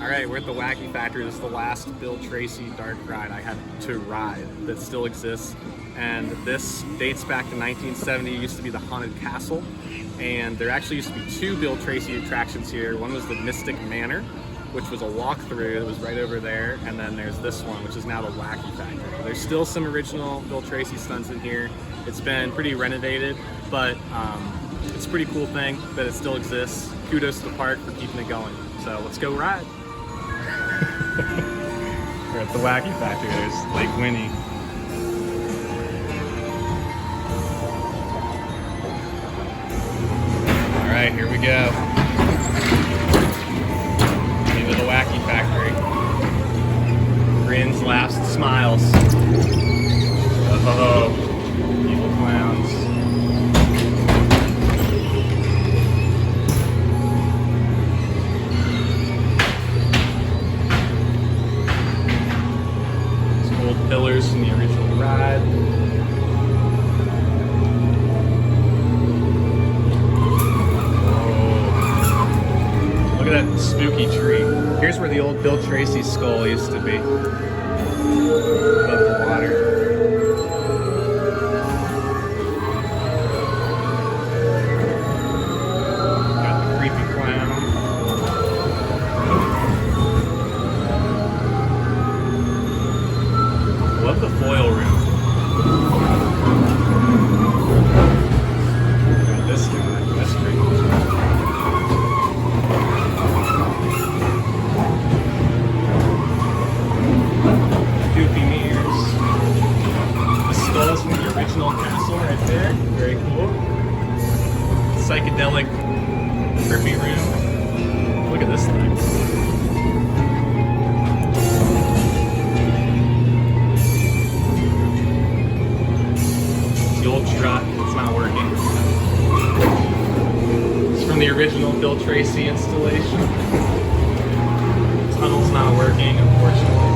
All right, we're at the Wacky Factory. This is the last Bill Tracy dark ride I had to ride that still exists. And this dates back to 1970. It used to be the Haunted Castle. And there actually used to be two Bill Tracy attractions here. One was the Mystic Manor, which was a walkthrough that was right over there. And then there's this one, which is now the Wacky Factory. There's still some original Bill Tracy stunts in here. It's been pretty renovated, but it's a pretty cool thing that it still exists. Kudos to the park for keeping it going. So let's go ride. We're at the Wacky Factory. There's Lake Winnie. All right, here we go. Into the Wacky Factory. Grins, laughs, smiles. Oh, evil clowns. Pillars from the original ride. Oh. Look at that spooky tree. Here's where the old Bill Tracy skull used to be. Above the water. Got the creepy clown. Love the foil room. Got this guy. That's pretty cool. Goofy mirrors. The skulls from the original castle right there. Very cool. Psychedelic, trippy room. Look at this thing. The old truck, it's not working. It's from the original Bill Tracy installation. Tunnel's not working, unfortunately.